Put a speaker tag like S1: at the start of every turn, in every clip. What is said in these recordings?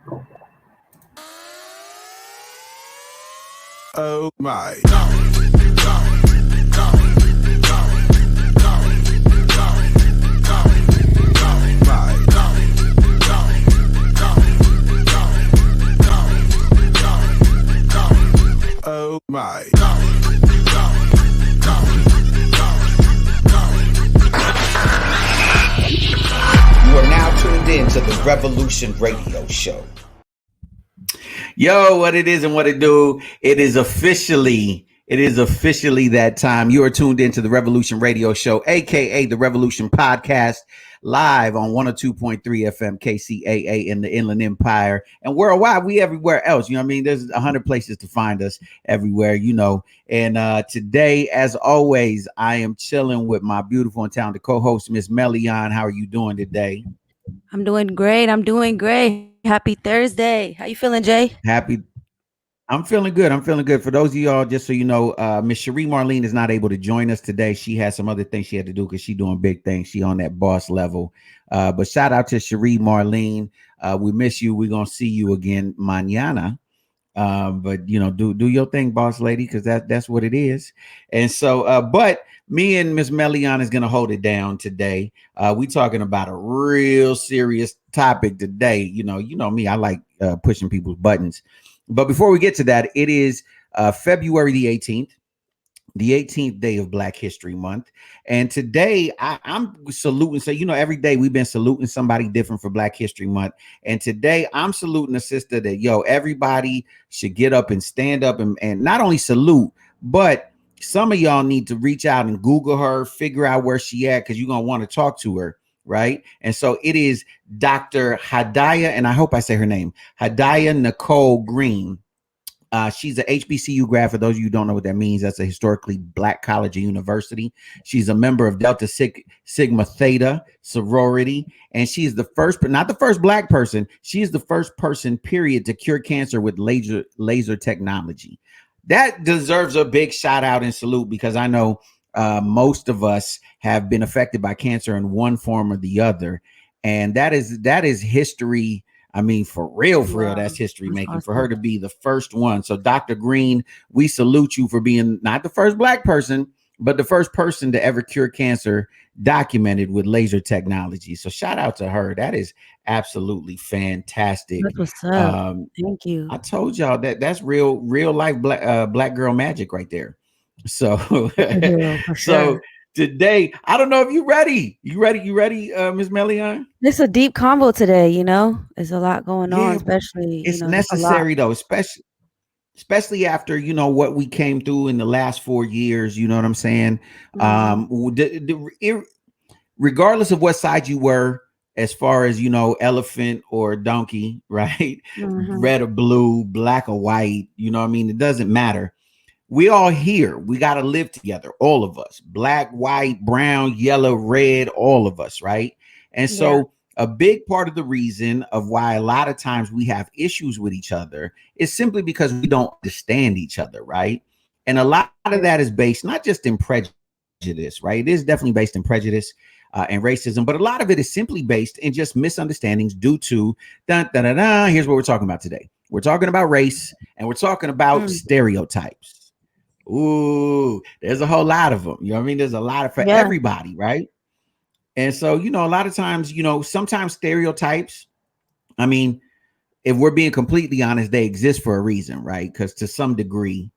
S1: Oh my. Oh my.
S2: You are now tuned in to the Revolution Radio Show.
S3: Yo, what it is and what it do. It is officially that time. You are tuned into the Revolution Radio Show, aka the Revolution Podcast, live on 102.3 FM KCAA in the Inland Empire and worldwide. We everywhere else. You know what I mean? There's 100 places to find us everywhere, you know. And today, as always, I am chilling with my beautiful and talented co-host, Miss Melian. How are you doing today?
S4: I'm doing great. Happy Thursday. How you feeling, Jay?
S3: I'm feeling good. For those of y'all, just so you know, Miss Cherie Marlene is not able to join us today. She has some other things she had to do because she's doing big things. She on that boss level. But shout out to Cherie Marlene. We miss you. We're gonna see you again mañana. But you know, do your thing, boss lady, because that's what it is. And so, but me and Miss Melian is gonna hold it down today. We talking about a real serious topic today. You know me, I like pushing people's buttons. But before we get to that, it is February the 18th day of Black History Month. And today I'm saluting. So, you know, every day we've been saluting somebody different for Black History Month. And today I'm saluting a sister that, everybody should get up and stand up and not only salute, but some of y'all need to reach out and Google her, figure out where she at, because you're going to want to talk to her. Right. And so it is Dr. Hadaya, and I hope I say her name, Hadaya Nicole Green. She's a HBCU grad. For those of you who don't know what that means, that's a historically Black college or university. She's a member of Delta Sigma Theta sorority. And she's the first, but not the first Black person. She is the first person, period, to cure cancer with laser technology. That deserves a big shout out and salute, because I know most of us have been affected by cancer in one form or the other. And that is history. I mean, for real, that's history making. Awesome. For her to be the first one. So Dr. Green, we salute you for being not the first Black person, but the first person to ever cure cancer documented with laser technology. So shout out to her. That is absolutely fantastic.
S4: That's what's up. Thank you.
S3: I told y'all that's real life Black girl magic right there. So,
S4: for sure.
S3: So today, I don't know if you ready. You ready, Ms. Melian?
S4: It's a deep combo today, you know. There's a lot going on, especially.
S3: It's necessary though, especially after, you know, what we came through in the last 4 years. You know what I'm saying? Mm-hmm. Regardless of what side you were, as far as, you know, elephant or donkey, right? Mm-hmm. Red or blue, black or white, you know what I mean? It doesn't matter. We all here. We got to live together. All of us, black, white, brown, yellow, red, all of us. Right. And so a big part of the reason of why a lot of times we have issues with each other is simply because we don't understand each other. Right. And a lot of that is based not just in prejudice. Right. It is definitely based in prejudice and racism, but a lot of it is simply based in just misunderstandings due to here's what we're talking about today. We're talking about race, and we're talking about stereotypes. Ooh, there's a whole lot of them. You know what I mean? There's a lot for everybody, right? And so, you know, a lot of times, you know, sometimes stereotypes, I mean, if we're being completely honest, they exist for a reason, right? Because to some degree,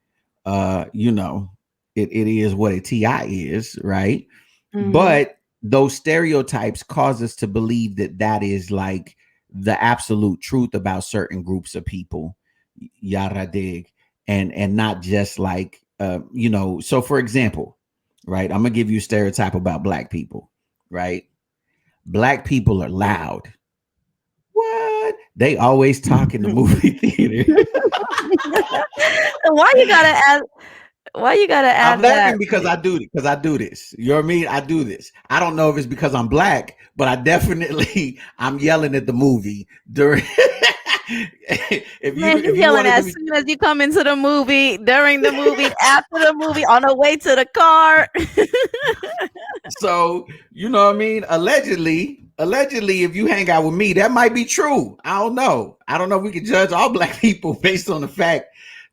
S3: you know, it is what a TI is, right? Mm-hmm. But those stereotypes cause us to believe that is like the absolute truth about certain groups of people, yada dig, and not just like, you know, so for example, right, I'm gonna give you a stereotype about Black people, right? Black people are loud. What? They always talk in the movie theater.
S4: Why you gotta add
S3: I'm laughing because I do this. You know what I mean? I do this. I don't know if it's because I'm Black, but I'm yelling at the movie during
S4: He's yelling as soon as you come into the movie, during the movie, after the movie, on the way to the car.
S3: So, you know what I mean? Allegedly, allegedly, if you hang out with me, that might be true. I don't know. I don't know if we can judge all black people based on the fact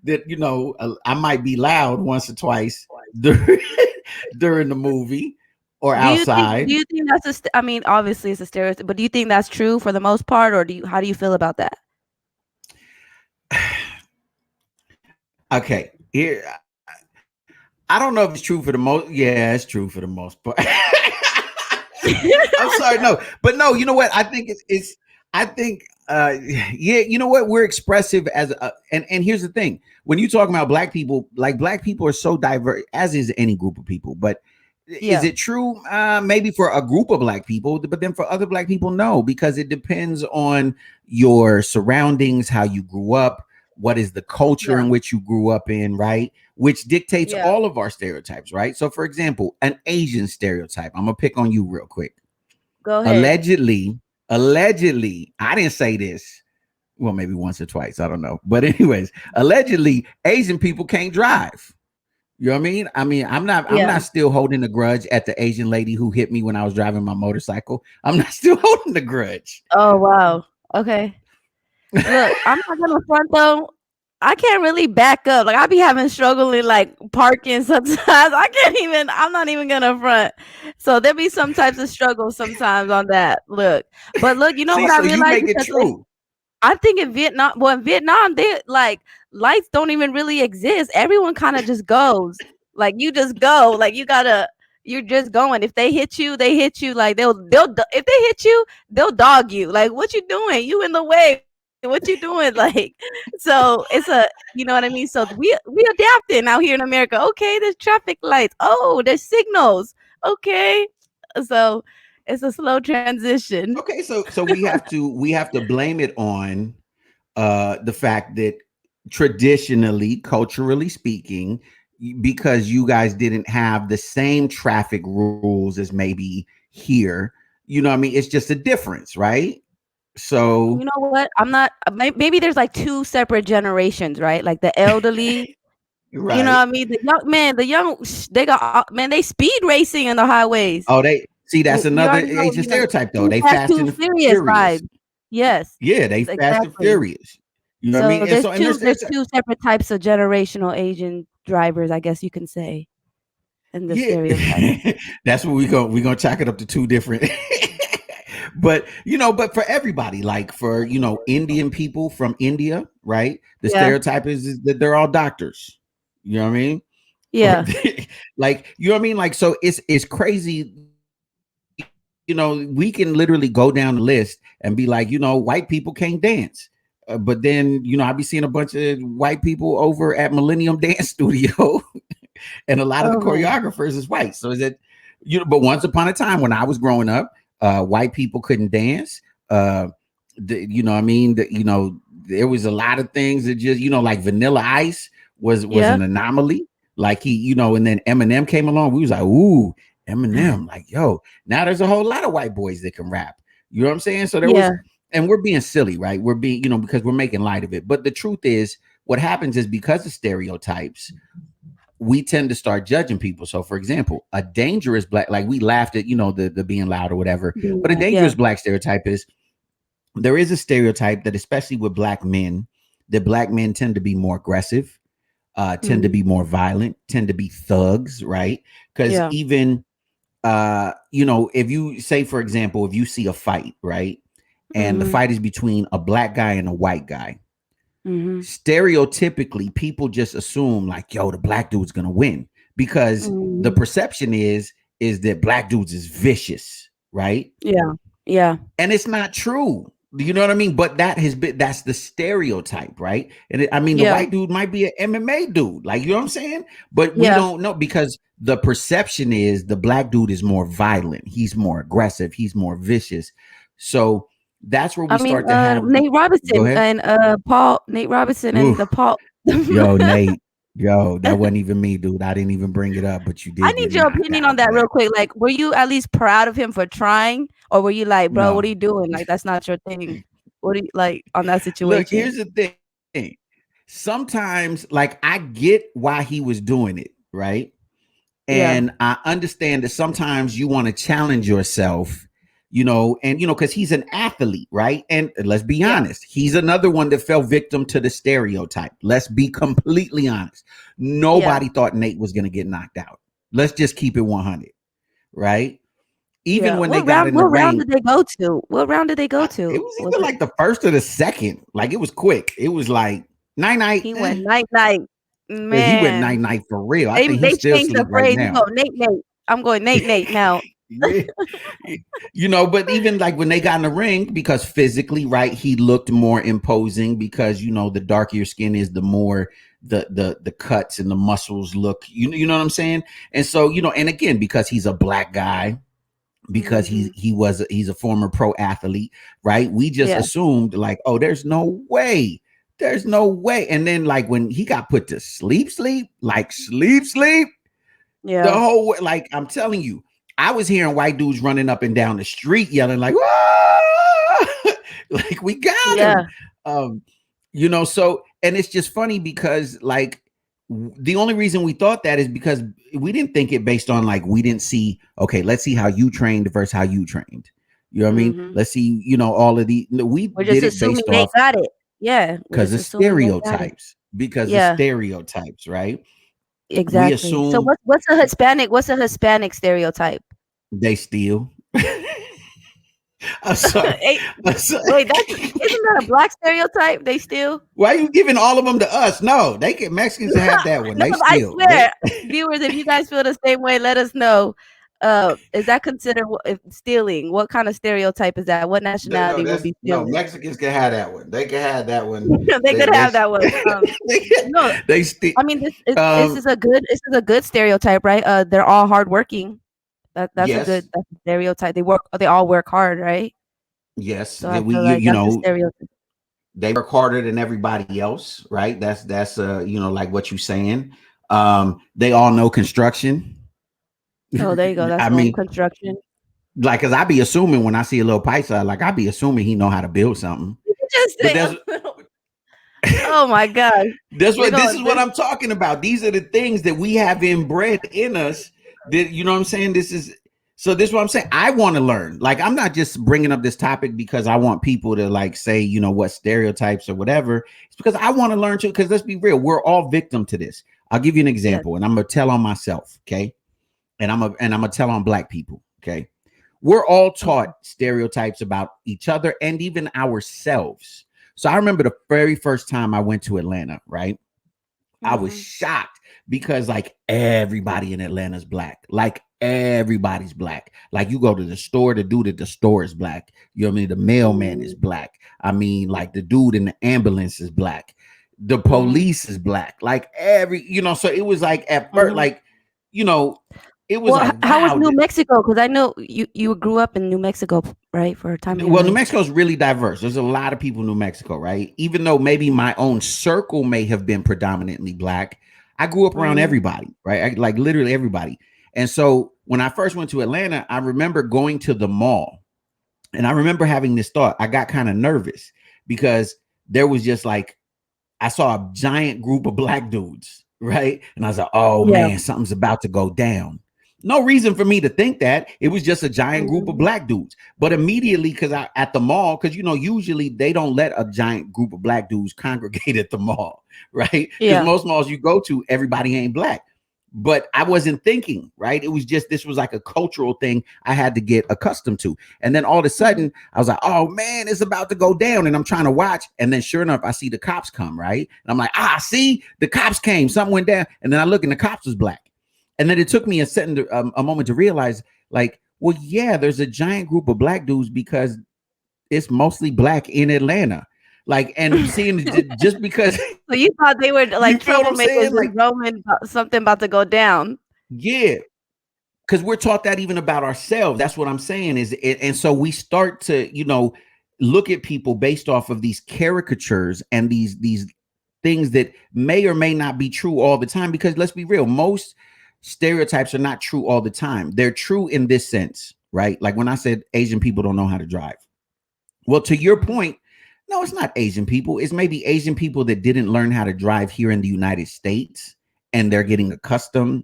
S3: that, you know, I might be loud once or twice during the movie or outside.
S4: Do you think that's I mean, obviously it's a stereotype, but do you think that's true for the most part, or how do you feel about that?
S3: Okay, here, I don't know if it's true for the most. Yeah, it's true for the most part. I'm sorry, no, but no, you know what? I think it's I think yeah, you know what? We're expressive as and here's the thing. When you talk about black people, like black people are so diverse, as is any group of people, but is it true? Maybe for a group of black people, but then for other black people, no, because it depends on your surroundings, how you grew up, what is the culture in which you grew up in, right? Which dictates all of our stereotypes, right? So, for example, an Asian stereotype. I'm gonna pick on you real quick.
S4: Go ahead.
S3: Allegedly, I didn't say this. Well, maybe once or twice, I don't know. But anyways, allegedly, Asian people can't drive. You know what I mean? I'm not still holding a grudge at the Asian lady who hit me when I was driving my motorcycle. I'm not still holding the grudge.
S4: Oh, wow. Okay. Look, I'm not gonna front though. I can't really back up. Like I be having struggling like parking sometimes. I'm not even gonna front. So there be some types of struggle sometimes on that. Look, but look, you know what I realized?
S3: You make it true.
S4: I think in Vietnam, they like lights don't even really exist. Everyone kind of just goes. Like you just go. Like you're just going. If they hit you, they hit you. Like they'll if they hit you, they'll dog you. Like what you doing? You in the way. What you doing? Like, so it's you know what I mean? So we adapting out here in America. Okay, there's traffic lights. Oh, there's signals. Okay. So it's a slow transition.
S3: Okay, so we have to blame it on the fact that traditionally, culturally speaking, because you guys didn't have the same traffic rules as maybe here. You know what I mean? It's just a difference, right? So
S4: you know what? I'm not. Maybe there's like two separate generations, right? Like the elderly, right? You know what I mean? The young, they got they speed racing in the highways.
S3: Oh, they see that's another Asian stereotype though. They Fast and Furious
S4: vibe. Yes.
S3: Yeah, they Fast and Furious. You know what I mean?
S4: There's two separate types of generational Asian drivers, I guess you can say. In the stereotype.
S3: That's what we're gonna chalk it up to two different. But but for everybody, like for Indian people from India, right? The stereotype is that they're all doctors. You know what I mean?
S4: Yeah.
S3: Like you know what I mean? Like so it's crazy. We can literally go down the list and be like, white people can't dance. But then I be seeing a bunch of white people over at Millennium Dance Studio, and a lot of the choreographers is white. So is it but once upon a time when I was growing up, white people couldn't dance. There was a lot of things that just like Vanilla Ice was an anomaly. Like he, and then Eminem came along. We was like, ooh, Eminem, like yo. Now there's a whole lot of white boys that can rap. You know what I'm saying? So there was, and we're being silly, right? We're being, because we're making light of it. But the truth is, what happens is because of stereotypes, we tend to start judging people. So, for example, a dangerous black, like we laughed at, the being loud or whatever, but a dangerous black stereotype is there is a stereotype that, especially with black men, that black men tend to be more aggressive, tend to be more violent, tend to be thugs, right? Because even, if you say, for example, if you see a fight, right? And the fight is between a black guy and a white guy. Stereotypically, people just assume like, yo, the black dude's gonna win because the perception is that black dudes is vicious, right?
S4: Yeah.
S3: And it's not true. You know what I mean? But that's the stereotype, right? And the white dude might be an MMA dude, like, you know what I'm saying? But we don't know because the perception is the black dude is more violent, he's more aggressive, he's more vicious. So that's where we start to have
S4: Nate Robinson and Nate Robinson and the Paul.
S3: Yo, Nate. Yo, that wasn't even me, dude. I didn't even bring it up, but you did.
S4: I need your opinion on that real quick. Like, were you at least proud of him for trying, or were you like, bro, what are you doing? Like, that's not your thing. What do you like on that situation?
S3: Look, here's the thing. Sometimes, like, I get why he was doing it, right? And I understand that sometimes you want to challenge yourself you know, and you know, because he's an athlete, right? And let's be honest, he's another one that fell victim to the stereotype. Let's be completely honest. Nobody thought Nate was going to get knocked out. Let's just keep it 100, right? Even when they got in the ring.
S4: What round did they go to? What round did they go to?
S3: It was either like the first or the second. Like, it was quick. It was like night.
S4: He went night. Man,
S3: he went night for real. I think
S4: they
S3: he's still
S4: changed the
S3: asleep
S4: phrase.
S3: right now.
S4: Go Nate. I'm going Nate now.
S3: Yeah. You know, but even like when they got in the ring, because physically, right, he looked more imposing, because you know, the darker your skin is, the more the cuts and the muscles look, you know what I'm saying? And so, you know, and again, because he's a black guy, because he's a former pro athlete, right? We just assumed like, oh, there's no way. And then like when he got put to sleep,
S4: yeah,
S3: the whole way, like I'm telling you, I was hearing white dudes running up and down the street yelling like, "Whoa!" Like, we got him. You know, so, and it's just funny because like the only reason we thought that is because we didn't think it based on like, we didn't see, okay, let's see how you trained versus how you trained. You know what I mean? Let's see, you know, all of the, we did it based
S4: they
S3: off,
S4: got it. Yeah,
S3: because of stereotypes. Because of stereotypes, right?
S4: Exactly. So what's a Hispanic stereotype?
S3: They steal. I'm sorry.
S4: Wait, isn't that a black stereotype? They steal.
S3: Why are you giving all of them to us? No, Mexicans have that one. They steal.
S4: I swear, viewers, if you guys feel the same way, let us know. Is that considered stealing? What kind of stereotype is that? What nationality would be stealing?
S3: No, Mexicans can have that one. They can have that one.
S4: they could have that one. No,
S3: they steal.
S4: I mean, this is a good stereotype, right? They're all hardworking. That's a good stereotype. They all work hard, right?
S3: Yes,
S4: so you know,
S3: they work harder than everybody else, right? That's you know, like what you're saying. They all know construction.
S4: Oh, there you go. That's construction.
S3: Like, cause I be assuming when I see a little paisa, like I be assuming he know how to build something.
S4: Oh my God.
S3: This is what I'm talking about. These are the things that we have inbred in us. That, you know what I'm saying? This is what I'm saying. I want to learn. Like, I'm not just bringing up this topic because I want people to like say, you know, what stereotypes or whatever. It's because I want to learn too. Because let's be real, we're all victim to this. I'll give you an example, and I'm gonna tell on myself, okay? And I'm gonna tell on black people, okay? We're all taught stereotypes about each other and even ourselves. So I remember the very first time I went to Atlanta, right? I was shocked because like everybody in Atlanta is black. Like everybody's black. Like you go to the store, the dude at the store is black. You know what I mean? The mailman is black. I mean, like the dude in the ambulance is black. The police is black. Like you know, so it was like at first, like, you know, it was like,
S4: how was New Mexico? Because I know you grew up in New Mexico, right? For a time.
S3: Well, New Mexico is really diverse. There's a lot of people in New Mexico, right? Even though maybe my own circle may have been predominantly black, I grew up around everybody, right? Like literally everybody. And so when I first went to Atlanta, I remember going to the mall, and I remember having this thought. I got kind of nervous because there was just like, I saw a giant group of black dudes, right? And I was like, oh man, something's about to go down. No reason for me to think that. It was just a giant group of black dudes. But immediately, because at the mall, because, you know, usually they don't let a giant group of black dudes congregate at the mall, right? Because most malls you go to, everybody ain't black. But I wasn't thinking, right? It was just, this was like a cultural thing I had to get accustomed to. And then all of a sudden, I was like, oh man, it's about to go down. And I'm trying to watch. And then sure enough, I see the cops come, right? And I'm like, see, the cops came, something went down. And then I look and the cops was black. And then it took me a moment to realize, like, well, yeah, there's a giant group of black dudes because it's mostly black in Atlanta. Like, and seeing just because.
S4: So you thought they were like troublemakers, like Roman, something about to go down.
S3: Yeah, because we're taught that even about ourselves. That's what I'm saying is it. And so we start to, you know, look at people based off of these caricatures and these things that may or may not be true all the time. Because let's be real, most stereotypes are not true all the time. They're true in this sense, right? Like when I said Asian people don't know how to drive. Well, to your point, no, it's not Asian people. It's maybe Asian people that didn't learn how to drive here in the United States, and they're getting accustomed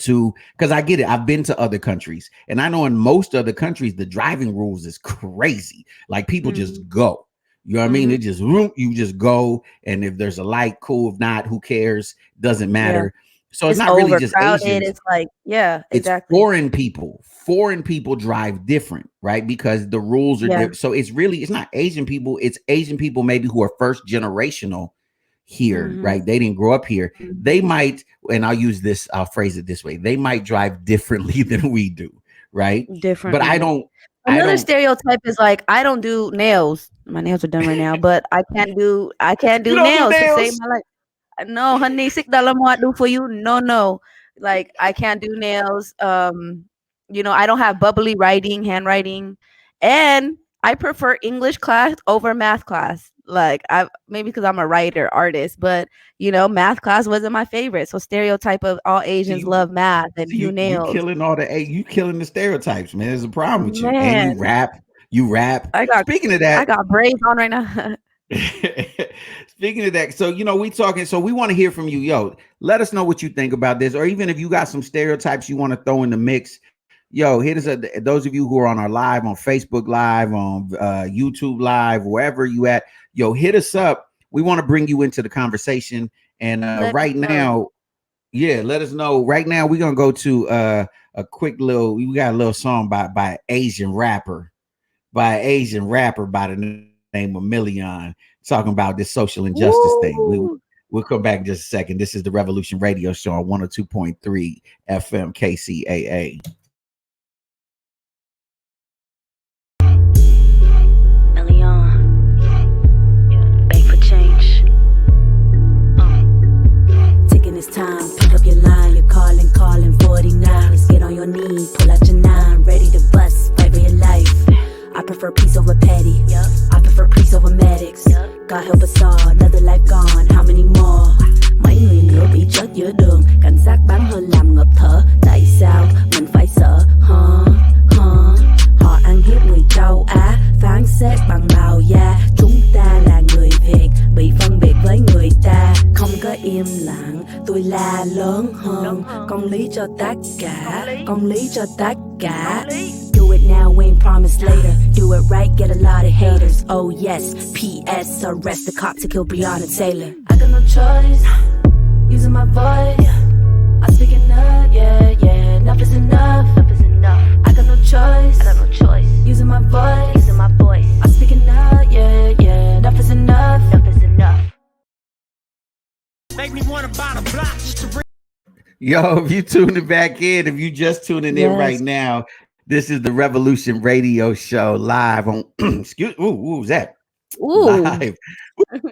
S3: to, because I get it. I've been to other countries, and I know in most other countries the driving rules is crazy. Like people just go. You know what I mean? It just you just go, and if there's a light, cool. If not, who cares? Doesn't matter. So it's not really just Asians.
S4: It's like, yeah, exactly.
S3: It's foreign people. Foreign people drive different, right? Because the rules are different. So it's not Asian people. It's Asian people maybe who are first generational here, right? They didn't grow up here. They might, and I'll phrase it this way. They might drive differently than we do, right?
S4: Different.
S3: But I don't.
S4: Another stereotype is like, I don't do nails. My nails are done right now, but I can't do nails to save my life. No, honey, $6 do for you. No. Like I can't do nails. You know, I don't have bubbly handwriting, and I prefer English class over math class. Like maybe because I'm a writer, artist, but you know, math class wasn't my favorite. So stereotype of all Asians love math and do nails.
S3: You killing the stereotypes, man. There's a problem with you. And you rap. Speaking of that,
S4: I got braids on right now.
S3: Speaking of that, so you know, we want to hear from you. Yo, let us know what you think about this, or even if you got some stereotypes you want to throw in the mix. Yo, hit us up. Those of you who are on our live, on Facebook Live, on YouTube Live, wherever you at, yo, hit us up. We want to bring you into the conversation. And right now, let us know. Right now, we're gonna go to a quick little. We got a little song by an Asian rapper by the name of Million, talking about this social injustice thing. We'll come back in just a second. This is the Revolution Radio Show on 102.3 FM KCAA.
S5: It's time, pick up your line, you're calling 49. Let's get on your knee, pull out your 9, ready to bust, fight for your life. I prefer peace over petty, I prefer peace over medics. God help us all, another life gone, how many more? Mấy người nữa bị chết giữa đường, cảnh sát bắn hơn làm ngập thở. Tại sao mình phải sợ, Họ ăn hiếp người châu Á, phán xét bằng màu da. Chúng ta là người Việt, bị phân biệt với người ta. Không có im lặng, tôi la lớn hơn. Công lý cho tất cả, công lý cho tất cả. Do it now, we ain't promised later. Do it right, get a lot of haters. Oh yes, P.S. Arrest the cop to kill Breonna Taylor. I got no choice, using my voice. I'm speaking up, yeah, enough is enough. I got no choice, using my voice. I'm speaking up, yeah, enough is enough.
S6: Make me want to buy a block just to
S3: Yo, if you tuning back in, if you just tuning in right now, this is the Revolution Radio Show live on what was that? Live.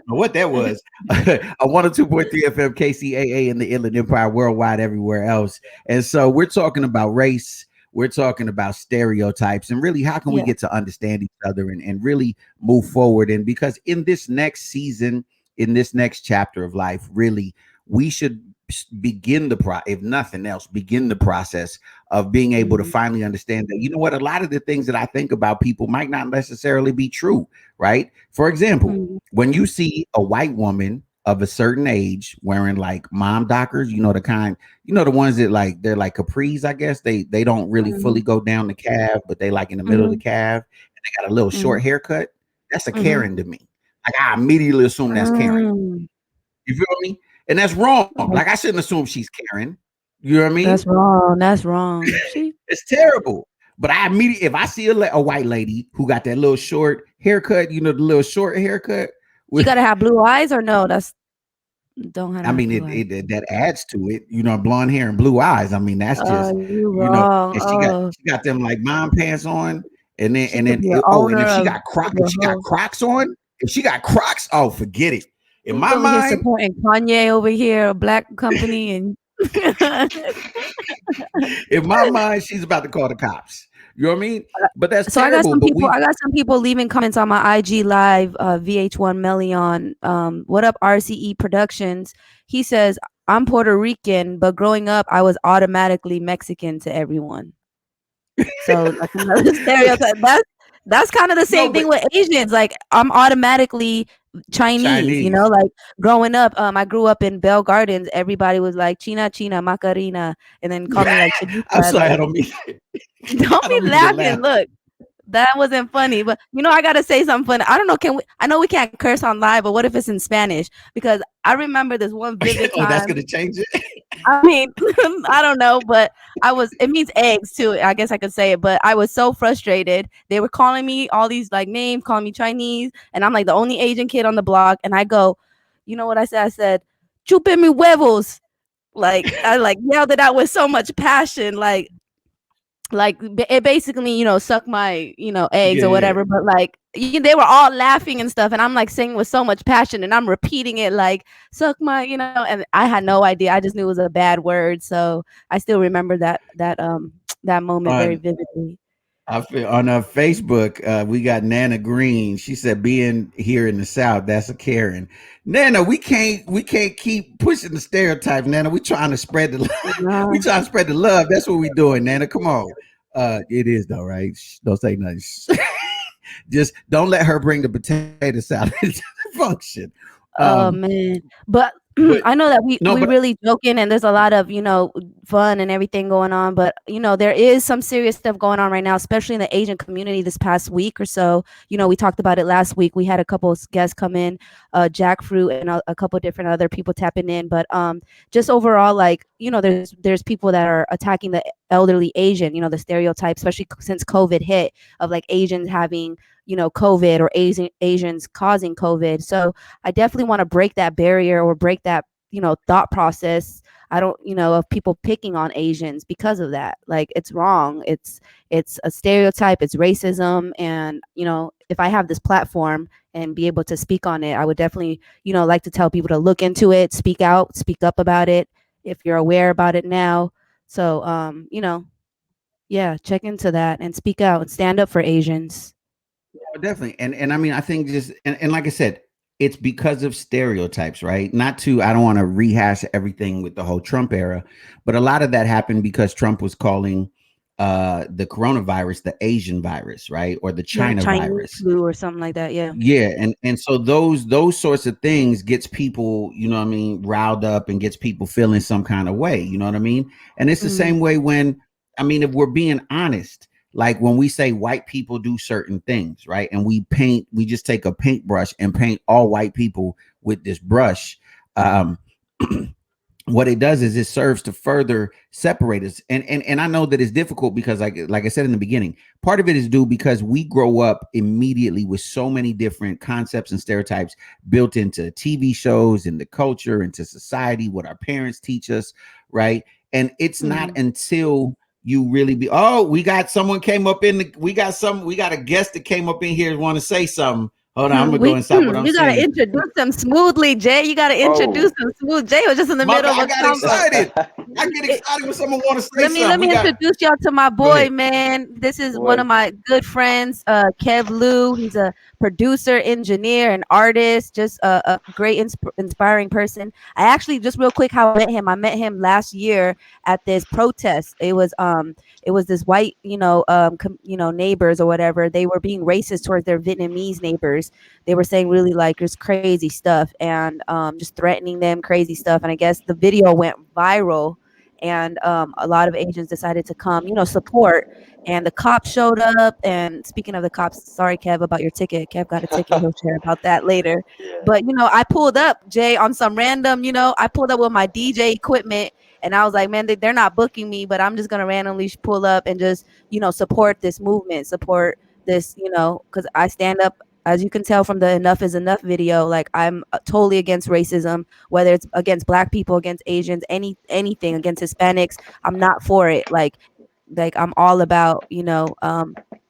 S3: What that was. On 102.3 FM KCAA in the Inland Empire, worldwide, everywhere else. And so we're talking about race. We're talking about stereotypes, and really how can we get to understand each other and really move forward. And because in this next season, in this next chapter of life, really, we should begin if nothing else, begin the process of being able to finally understand that, you know what, a lot of the things that I think about people might not necessarily be true, right? For example, when you see a white woman of a certain age wearing like mom dockers, you know, the ones that like, they're like capris, I guess. They don't really fully go down the calf, but they like in the middle of the calf, and they got a little short haircut. That's a Karen to me. Like I immediately assume that's Karen. You feel me? And that's wrong. Like I shouldn't assume she's Karen. You know what I mean? That's
S4: wrong.
S3: It's terrible. But I immediately, if I see a white lady who got that little short haircut, you know, the little short haircut.
S4: You gotta have blue eyes or no? Don't have.
S3: I mean, it that adds to it. You know, blonde hair and blue eyes. I mean, that's just you know. And she got them like mom pants on, and then and if she got Crocs on, if she got Crocs, oh, forget it. In my mind,
S4: supporting Kanye over here, a black company, and
S3: in my mind, she's about to call the cops. You know what I mean? But that's
S4: so.
S3: Terrible,
S4: I got some people leaving comments on my IG live. VH1 Melion. What up, RCE Productions? He says, I'm Puerto Rican, but growing up, I was automatically Mexican to everyone. So that's another stereotype. That's kind of the same thing with Asians. Like I'm automatically Chinese, you know, like growing up, I grew up in Bell Gardens. Everybody was like China, China, Macarena, and then call me like
S3: I'm
S4: Chinita.
S3: sorry, I
S4: Like,
S3: don't mean.
S4: don't
S3: I
S4: be
S3: don't mean to
S4: laughing.
S3: laugh.
S4: Look, that wasn't funny, but you know, I gotta say something funny. I don't know. I know we can't curse on live, but what if it's in Spanish? Because I remember this one vivid
S3: Oh, that's
S4: time.
S3: gonna change it.
S4: I mean, I don't know, but it means eggs too. I guess I could say it, but I was so frustrated. They were calling me all these like names, calling me Chinese, and I'm like the only Asian kid on the block. And I go, you know what I said? I said, chupe mi huevos. Like, I like yelled it out with so much passion. Like it basically, you know, suck my, you know, eggs or whatever. But like they were all laughing and stuff, and I'm like saying with so much passion, and I'm repeating it like suck my, you know, and I had no idea. I just knew it was a bad word, so I still remember that moment very vividly.
S3: I feel on Facebook, we got Nana Green. She said, "Being here in the South, that's a Karen." Nana, we can't keep pushing the stereotype. Nana, we trying to spread the love. We trying to spread the love. That's what we doing, Nana. Come on. It is though, right? Shh, don't say nothing. Just don't let her bring the potato salad into the function.
S4: Oh man, but I know that we really joking, and there's a lot of, you know, fun and everything going on, but you know, there is some serious stuff going on right now, especially in the Asian community this past week or so. You know, we talked about it last week. We had a couple of guests come in, Jackfruit and a couple different other people tapping in, but just overall, like, you know, there's people that are attacking the elderly Asian, you know, the stereotype, especially since COVID hit, of like Asians having, you know, COVID, or Asians causing COVID. So I definitely want to break that barrier, or break that, you know, thought process. I don't, you know, of people picking on Asians because of that. Like, it's wrong. It's a stereotype. It's racism. And, you know, if I have this platform and be able to speak on it, I would definitely, you know, like to tell people to look into it, speak out, speak up about it if you're aware about it now. So, you know, yeah, check into that and speak out and stand up for Asians.
S3: Definitely. And I mean, I think just, and like I said, it's because of stereotypes, right? I don't want to rehash everything with the whole Trump era, but a lot of that happened because Trump was calling the coronavirus the Asian virus, right? Or the China virus,
S4: flu or something like that. Yeah.
S3: Yeah. And so those sorts of things gets people, you know what I mean, riled up, and gets people feeling some kind of way, you know what I mean? And it's the same way when, I mean, if we're being honest, like when we say white people do certain things, right? And we just take a paintbrush and paint all white people with this brush. What it does is it serves to further separate us. And I know that it's difficult because like I said in the beginning, part of it is due because we grow up immediately with so many different concepts and stereotypes built into TV shows, into culture, into society, what our parents teach us, right? And it's not until you really we got someone came up we got a guest that came up in here and want to say something. Hold on, I'm gonna go and stop what I'm saying.
S4: You gotta introduce them smoothly, Jay. You gotta introduce them smooth. Jay was just in the middle of a
S3: excited. I get excited when someone want to say something.
S4: Let me introduce y'all to my boy, man. This is one of my good friends, Kev Lou. He's a producer, engineer, and artist. Just a great, inspiring person. I actually, just real quick, how I met him last year at this protest. It was this white, neighbors or whatever. They were being racist towards their Vietnamese neighbors. They were saying really like just crazy stuff and just threatening them, crazy stuff. And I guess the video went viral, and a lot of Asians decided to come, support. And the cops showed up. And speaking of the cops, sorry, Kev, about your ticket. Kev got a ticket. He'll share about that later. But, I pulled up, Jay, on some random, I pulled up with my DJ equipment. And I was like, man, they're not booking me, but I'm just going to randomly pull up and just, support this movement, support this, because I stand up, as you can tell from the Enough is Enough video, like I'm totally against racism, whether it's against Black people, against Asians, anything against Hispanics. I'm not for it. Like I'm all about,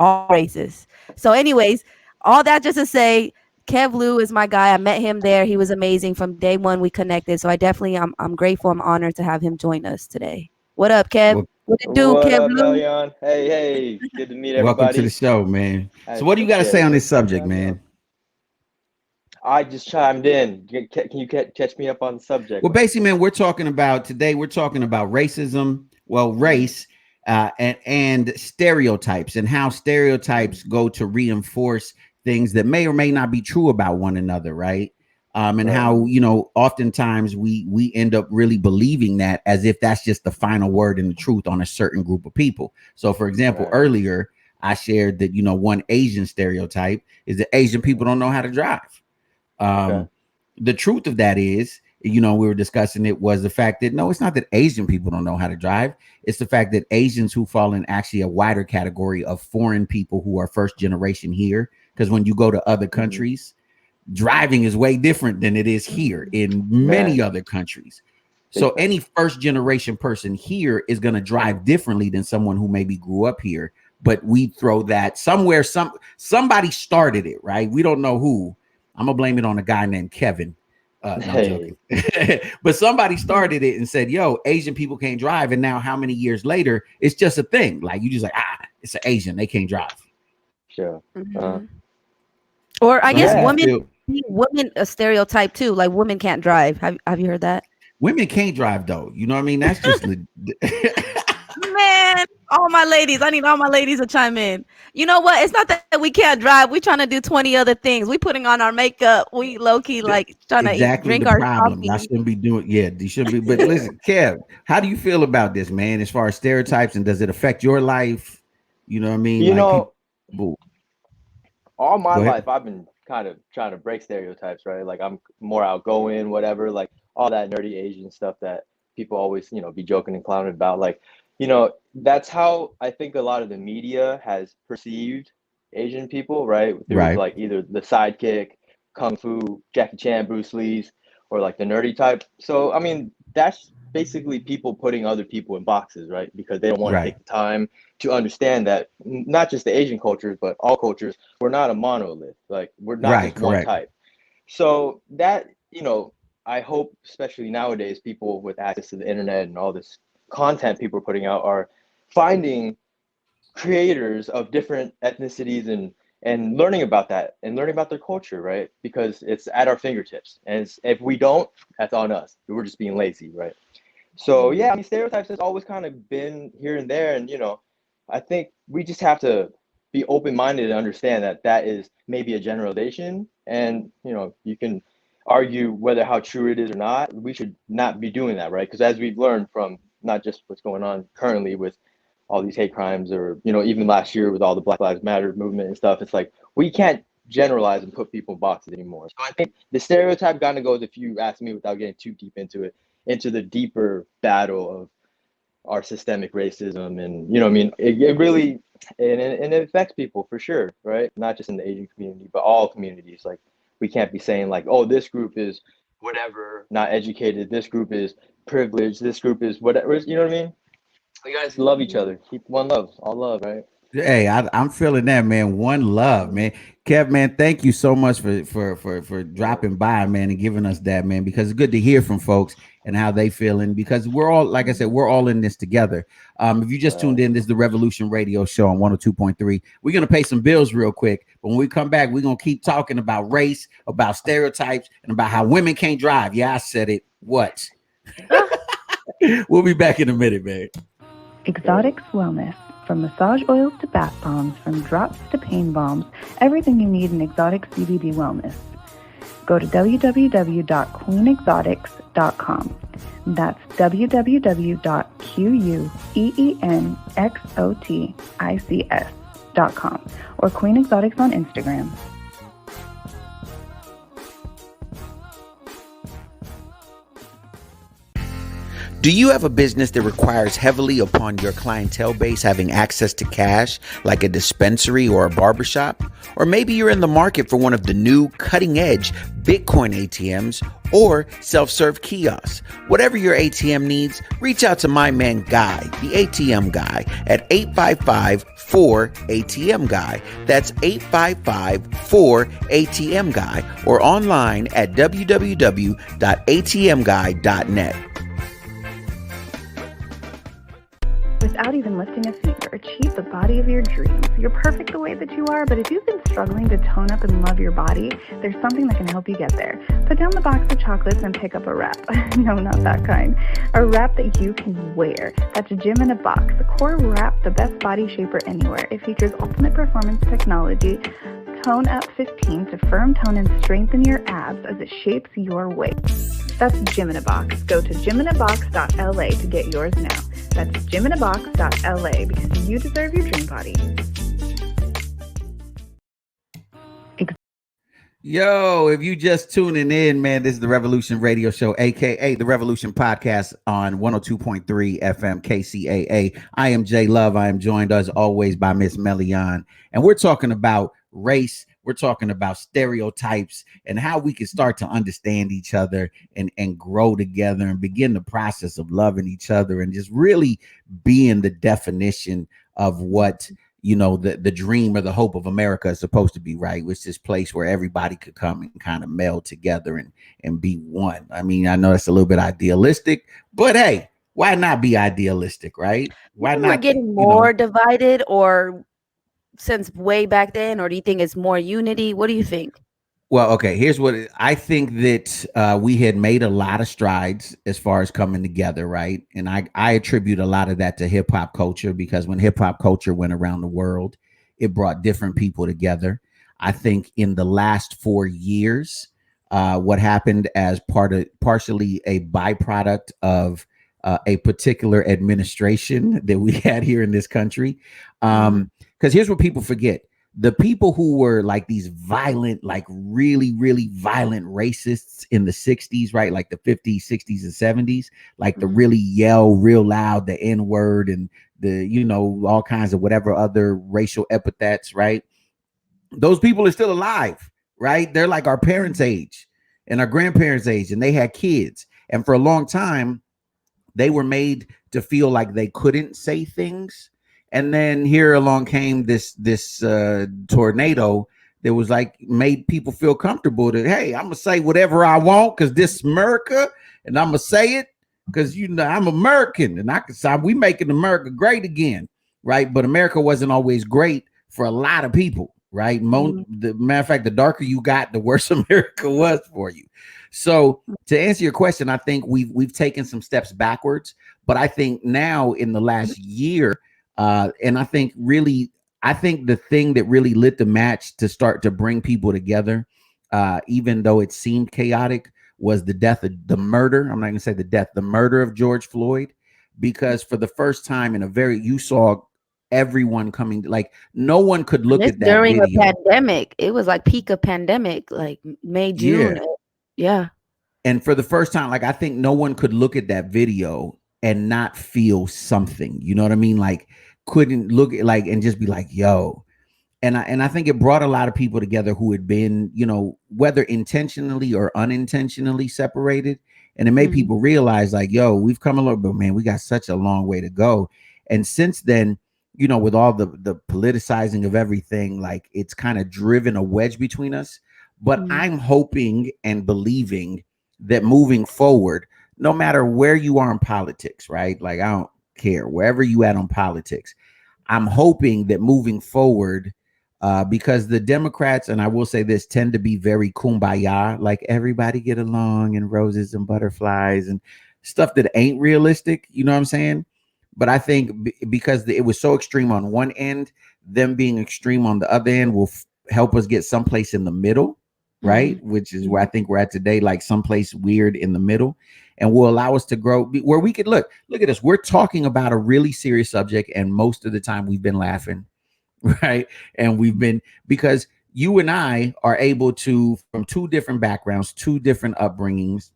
S4: all races. So anyways, all that just to say, Kev Lou is my guy. I met him there. He was amazing from day one. We connected. So I definitely, I'm grateful. I'm honored to have him join us today. What up, Kev? What it do, Kev Lou?
S7: Melion? Hey, good to meet everybody.
S3: Welcome to the show, man. So what do you got to say on this subject, man?
S7: I just chimed in. Can you catch me up on the subject?
S3: Well, basically, man, we're talking about racism, race, and stereotypes, and how stereotypes go to reinforce things that may or may not be true about one another, right? And how, you know, oftentimes we end up really believing that as if that's just the final word and the truth on a certain group of people. So, for example, earlier I shared that, you know, one Asian stereotype is that Asian people don't know how to drive. The truth of that is, you know, we were discussing it, was the fact that no, it's not that Asian people don't know how to drive. It's the fact that Asians who fall in actually a wider category of foreign people who are first generation here. Because when you go to other countries, driving is way different than it is here in many other countries. So any first generation person here is going to drive differently than someone who maybe grew up here. But we throw that somewhere, somebody started it, right? We don't know who. I'm gonna blame it on a guy named Kevin. No, I'm joking. But somebody started it and said, yo, Asian people can't drive. And now how many years later, it's just a thing. Like you just like, it's an Asian, they can't drive.
S7: Sure.
S4: Or I guess women a stereotype too, like women can't drive. Have you heard that?
S3: Women can't drive though. You know what I mean? That's just
S4: man, all my ladies. I need all my ladies to chime in. You know what? It's not that we can't drive. We're trying to do 20 other things. We putting on our makeup. We low key like trying to drink our coffee.
S3: I shouldn't be doing. Yeah, you should be. But listen, Kev, how do you feel about this, man? As far as stereotypes, and does it affect your life? You know what I mean?
S7: You
S3: like,
S7: know, all my life I've been kind of trying to break stereotypes, right? Like I'm more outgoing, whatever, like all that nerdy Asian stuff that people always, you know, be joking and clowning about. Like, you know, that's how I think a lot of the media has perceived Asian people, right? Through like either the sidekick, Kung Fu, Jackie Chan, Bruce Lee's, or like the nerdy type. So, I mean, that's basically people putting other people in boxes, right? Because they don't want to take the time to understand that not just the Asian cultures, but all cultures, we're not a monolith. Like we're not just one type. So that, you know, I hope, especially nowadays, people with access to the internet and all this content people are putting out are finding creators of different ethnicities and learning about that and learning about their culture, right? Because it's at our fingertips. And if we don't, that's on us. We're just being lazy, right? So yeah, I mean, stereotypes has always kind of been here and there. And, you know, I think we just have to be open-minded and understand that that is maybe a generalization. And, you know, you can argue whether how true it is or not. We should not be doing that, right? Because as we've learned from not just what's going on currently with all these hate crimes, or, you know, even last year with all the Black Lives Matter movement and stuff, it's like we can't generalize and put people in boxes anymore. So I think the stereotype kind of goes, if you ask me without getting too deep into it, into the deeper battle of our systemic racism. And, you know, I mean, it really, and it affects people for sure, right? Not just in the Asian community, but all communities. Like, we can't be saying like, oh, this group is whatever, not educated, this group is privileged, this group is whatever, you know what I mean? You guys love each other. Keep one love, all love, right?
S3: Hey, I'm feeling that, man. One love, man. Kev, man, thank you so much for dropping by, man, and giving us that, man, because it's good to hear from folks and how they feeling, because we're all, like I said, we're all in this together. If you just tuned in, this is the Revolution Radio Show on 102.3. We're going to pay some bills real quick, but when we come back, we're going to keep talking about race, about stereotypes, and about how women can't drive. Yeah, I said it. What? We'll be back in a minute, man.
S8: Exotics Wellness. From massage oils to bath bombs, from drops to pain bombs, everything you need in exotic CBD wellness. Go to www.queenexotics.com. That's www.queenexotics.com or Queen Exotics on Instagram.
S2: Do you have a business that requires heavily upon your clientele base having access to cash, like a dispensary or a barbershop? Or maybe you're in the market for one of the new cutting-edge Bitcoin ATMs or self-serve kiosks. Whatever your ATM needs, reach out to my man Guy, the ATM Guy, at 855-4ATM-GUY. That's 855-4ATM-GUY, or online at www.atmguy.net.
S8: Without even lifting a finger, achieve the body of your dreams. You're perfect the way that you are, but if you've been struggling to tone up and love your body, there's something that can help you get there. Put down the box of chocolates and pick up a wrap. No, not that kind. A wrap that you can wear. That's a gym in a box. The Core Wrap, the best body shaper anywhere. It features ultimate performance technology, Tone Up 15 to firm tone and strengthen your abs as it shapes your waist. That's Gym in a Box. Go to gyminabox.la to get yours now. That's gyminabox.la because you deserve your dream body.
S3: Yo, if you just tuning in, man, this is the Revolution Radio Show, aka the Revolution Podcast on 102.3 FM KCAA. I am Jay Love. I am joined as always by Miss Melian, and we're talking about race. We're talking about stereotypes and how we can start to understand each other and grow together and begin the process of loving each other and just really being the definition of what, you know, the dream or the hope of America is supposed to be, right? Which is this place where everybody could come and kind of meld together and be one. I mean, I know it's a little bit idealistic, but hey, why not be idealistic, right? Why not?
S4: We're getting more divided, or since way back then, or do you think it's more unity? What do you think?
S3: Well, okay, here's what I think that we had made a lot of strides as far as coming together, right? And I attribute a lot of that to hip hop culture, because when hip hop culture went around the world, it brought different people together. I think in the last 4 years, what happened as partially a byproduct of a particular administration that we had here in this country. Because here's what people forget. The people who were like these violent, like really, really violent racists in the 60s, right? Like the 50s, 60s, and 70s, like the really yell real loud, the N-word and the, you know, all kinds of whatever other racial epithets, right? Those people are still alive, right? They're like our parents' age and our grandparents' age, and they had kids. And for a long time, they were made to feel like they couldn't say things. And then here along came this tornado that was like made people feel comfortable that, hey, I'm gonna say whatever I want because this is America, and I'm gonna say it because, you know, I'm American and I can say we making America great again, right? But America wasn't always great for a lot of people, right? The matter of fact, the darker you got, the worse America was for you. So to answer your question, I think we've taken some steps backwards, but I think now in the last year. And I think the thing that really lit the match to start to bring people together, even though it seemed chaotic, was the murder. I'm not gonna say the murder of George Floyd, because for the first time you saw everyone coming, like no one could look at that
S4: during
S3: video.
S4: a pandemic. It was like peak of pandemic, like May, June. Yeah.
S3: And for the first time, like I think no one could look at that video and not feel something. You know what I mean? Like couldn't look at like and just be like, yo. And I think it brought a lot of people together who had been, you know, whether intentionally or unintentionally separated. And it made people realize like, yo, we've come a little bit, man, we got such a long way to go. And since then, you know, with all the politicizing of everything, like it's kind of driven a wedge between us. But I'm hoping and believing that moving forward, no matter where you are in politics, right? Like, I don't care wherever you at on politics. I'm hoping that moving forward, because the Democrats, and I will say this, tend to be very kumbaya, like everybody get along and roses and butterflies and stuff that ain't realistic. You know what I'm saying? But I think because it was so extreme on one end, them being extreme on the other end will help us get someplace in the middle, right? Which is where I think we're at today, like someplace weird in the middle, and will allow us to grow where we could look at us. We're talking about a really serious subject, and most of the time we've been laughing, right? And we've been, because you and I are able to, from two different backgrounds, two different upbringings.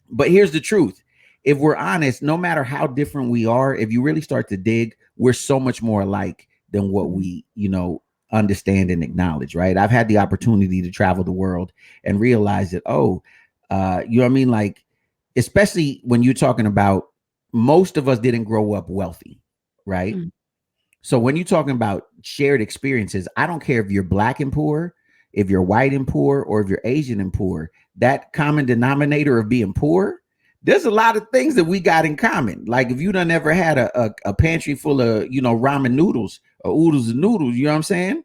S3: But here's the truth. If we're honest, no matter how different we are, if you really start to dig, we're so much more alike than what we, you know, understand and acknowledge, right? I've had the opportunity to travel the world and realize that, you know what I mean? Like, especially when you're talking about, most of us didn't grow up wealthy, right? So when you're talking about shared experiences, I don't care if you're black and poor, if you're white and poor, or if you're Asian and poor, that common denominator of being poor, there's a lot of things that we got in common. Like if you done ever had a pantry full of, you know, ramen noodles or oodles and noodles, you know what I'm saying?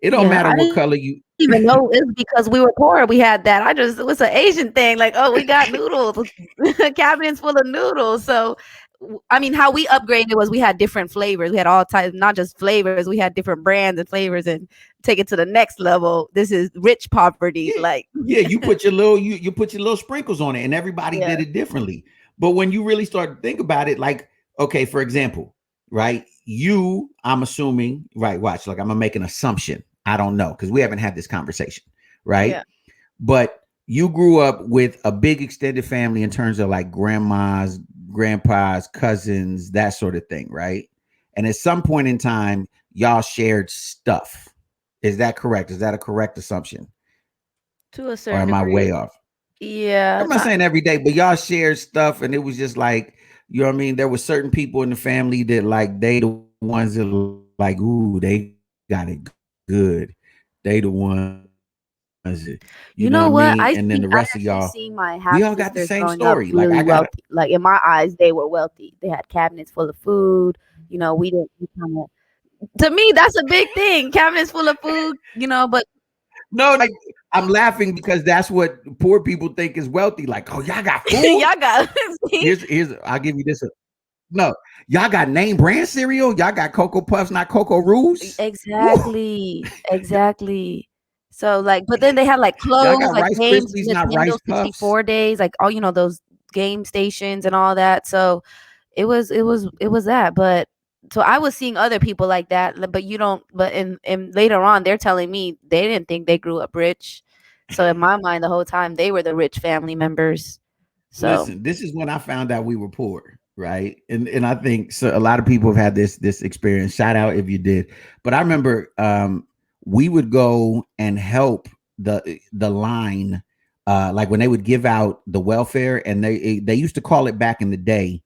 S3: It don't matter what color you
S4: even know it's because we were poor. We had that. It was an Asian thing. Like, oh, we got noodles, cabinets full of noodles. So I mean, how we upgraded was we had different flavors. We had all types, not just flavors. We had different brands and flavors, and take it to the next level. This is rich poverty.
S3: Yeah.
S4: Like,
S3: Yeah, you put your little you put your little sprinkles on it, and everybody
S4: Yeah.
S3: did it differently. But when you really start to think about it, like, okay, for example, right? I'm assuming, right? Watch, like I'm gonna make an assumption. I don't know because we haven't had this conversation, right?
S4: Yeah.
S3: But you grew up with a big extended family in terms of like grandmas, grandpas, cousins, that sort of thing, right? And at some point in time, y'all shared stuff. Is that correct? Is that a correct assumption?
S4: to a
S3: Or
S4: certain
S3: am I
S4: degree.
S3: way off?
S4: Yeah.
S3: I'm not saying every day, but y'all shared stuff, and it was just like, you know what I mean? There were certain people in the family that like they the ones that like, ooh, they got it good. They the ones that,
S4: You know what?
S3: I mean? And then the rest of y'all,
S4: seeing my
S3: we
S4: half
S3: all got the
S4: sisters
S3: same
S4: growing
S3: story.
S4: up
S3: Like
S4: really
S3: I got
S4: wealthy. Like in my eyes, they were wealthy. They had cabinets full of food. You know, we didn't. To me, that's a big thing. Cabinets full of food. You know, but
S3: no, like I'm laughing because that's what poor people think is wealthy. Like, oh, y'all got food.
S4: y'all got.
S3: Here's I'll give you this. No, y'all got name brand cereal. Y'all got Cocoa Puffs, not Cocoa Roos.
S4: Exactly. Exactly. So like, but then they had like
S3: Y'all
S4: clothes,
S3: got
S4: like
S3: Rice
S4: games,
S3: Krispies, not
S4: Nintendo
S3: Rice Puffs.
S4: 64 days, like all, you know, those game stations and all that. So it was that. But so I was seeing other people like that, but you don't, but in later on, they're telling me they didn't think they grew up rich. So in my mind, the whole time they were the rich family members. So
S3: Listen, this is when I found out we were poor, right? And I think so a lot of people have had this experience. Shout out if you did. But I remember we would go and help the line, like when they would give out the welfare, and they used to call it back in the day,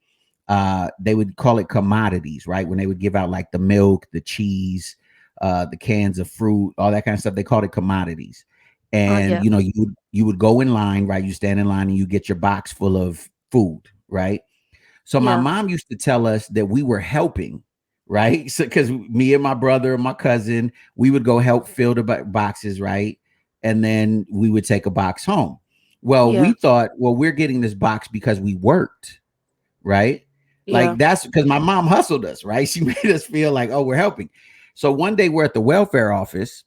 S3: they would call it commodities, right? When they would give out like the milk, the cheese, the cans of fruit, all that kind of stuff, they called it commodities. And
S4: yeah.
S3: you know, you would go in line, right? You stand in line and you get your box full of food, right? So my
S4: Yeah.
S3: mom used to tell us that we were helping, right? So because me and my brother and my cousin, we would go help fill the boxes, right? And then we would take a box home. Well,
S4: Yeah.
S3: we thought, well, we're getting this box because we worked, right?
S4: Yeah.
S3: Like that's because my mom hustled us, right? She made us feel like, oh, we're helping. So one day we're at the welfare office,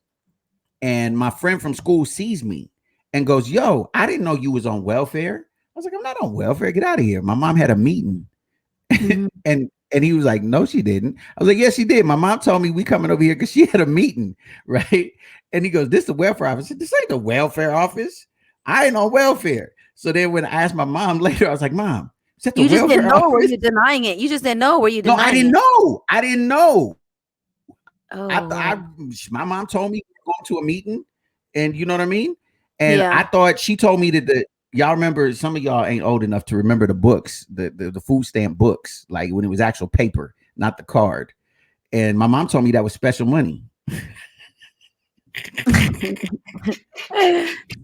S3: and my friend from school sees me and goes, yo, I didn't know you was on welfare. I was like, I'm not on welfare. Get out of here. My mom had a meeting.
S4: Mhm.
S3: and he was like, no, she didn't. I was like, yes, she did. My mom told me we coming over here because she had a meeting, right? And he goes, this is the welfare office. I said, this ain't the welfare office. I ain't on welfare. So then when I asked my mom later, I was like, Mom, is that the
S4: You just
S3: welfare
S4: didn't know, or
S3: office?
S4: you denying it? You just didn't know, were you
S3: No,
S4: denying
S3: I didn't
S4: it?
S3: know. I didn't know.
S4: Oh,
S3: My mom told me we were going to a meeting, and you know what I mean? And
S4: Yeah.
S3: I thought she told me that y'all remember, some of y'all ain't old enough to remember the books, the food stamp books, like when it was actual paper, not the card. And my mom told me that was special money.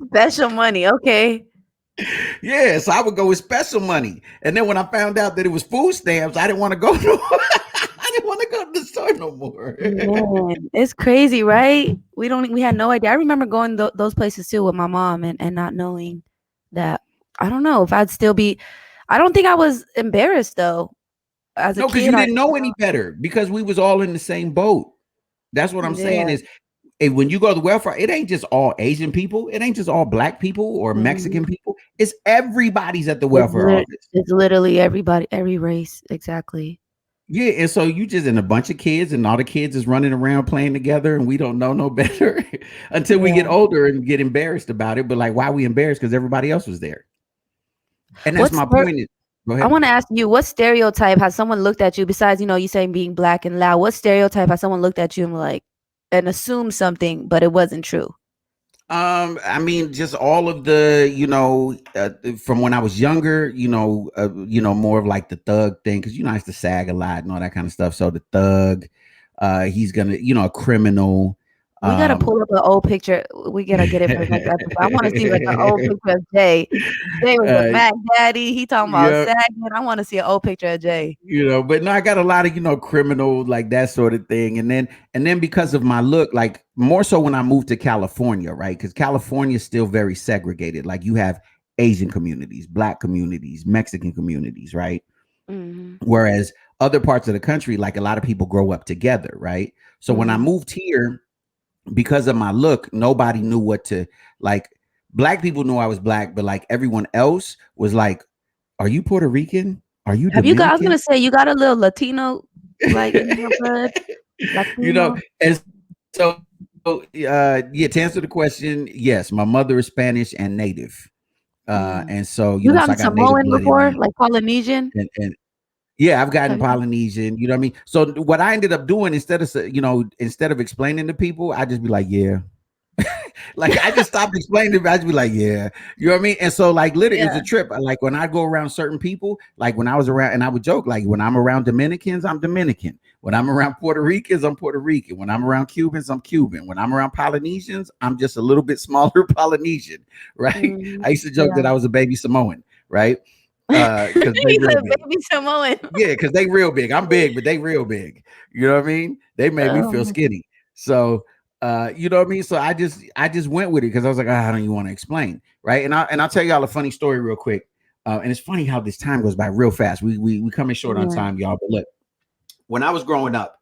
S4: Special money. Okay.
S3: Yeah, so I would go with special money. And then when I found out that it was food stamps, I didn't want to go I didn't want to go to the store no more.
S4: Man, it's crazy, right? We had no idea. I remember going those places too with my mom and not knowing that. I don't know if I'd still be. I don't think I was embarrassed though. As a
S3: No, because
S4: kid,
S3: you didn't know any better, because we was all in the same boat. That's what I'm saying
S4: Yeah.
S3: is, when you go to the welfare, it ain't just all Asian people. It ain't just all black people or Mexican people. It's everybody's at the welfare office.
S4: It's literally everybody, every race. Exactly.
S3: Yeah, and so you just in a bunch of kids, and all the kids is running around playing together, and we don't know no better until we get older and get embarrassed about it. But like, why we embarrassed? Because everybody else was there. And that's my point. Go ahead.
S4: I want to ask you, what stereotype has someone looked at you besides, you saying being black and loud? What stereotype has someone looked at you and assumed something, but it wasn't true?
S3: I mean, just all of the, from when I was younger, more of like the thug thing, because I used to sag a lot and all that kind of stuff. So the thug, he's gonna, a criminal.
S4: We gotta pull up an old picture. We gotta get it for the next episode. I want to see like an old picture of Jay. Jay was a Mac Daddy. He talking about sagging. I want to see an old picture of Jay.
S3: But no, I got a lot of criminal, like that sort of thing, and then because of my look, like more so when I moved to California, right? Because California is still very segregated. Like you have Asian communities, black communities, Mexican communities, right? Whereas other parts of the country, like a lot of people grow up together, right? So when I moved here, because of my look, nobody knew what to like. Black people knew I was black, but like everyone else was like, "Are you Puerto Rican? Are you
S4: Have you got? I was
S3: Dominican?"
S4: gonna say you got a little Latino like in your blood,
S3: You know,
S4: Latino?
S3: and so yeah, to answer the question, yes, my mother is Spanish and native. And so
S4: You
S3: so
S4: got
S3: I got native
S4: Samoan
S3: blood in
S4: before,
S3: me.
S4: like Polynesian?
S3: And yeah, I've gotten
S4: Have you?
S3: Polynesian, you know what I mean? So what I ended up doing instead of explaining to people, I just be like, yeah. Like I just stopped explaining it. I just be like, yeah, you know what I mean? And so like literally it was a trip. Like when I go around certain people, like when I was around, and I would joke, like when I'm around Dominicans, I'm Dominican. When I'm around Puerto Ricans, I'm Puerto Rican. When I'm around Cubans, I'm Cuban. When I'm around Polynesians, I'm just a little bit smaller Polynesian, right? I used to joke that I was a baby Samoan, right? Because they real big.
S4: Baby Samoan.
S3: Yeah, because they real big. I'm big, but they real big. You know what I mean? They made me feel skinny. So you know what I mean? So I just went with it because I was like, I don't even want to explain, right? And I'll tell y'all a funny story real quick. And it's funny how this time goes by real fast. We coming short on time, y'all. But look, when I was growing up,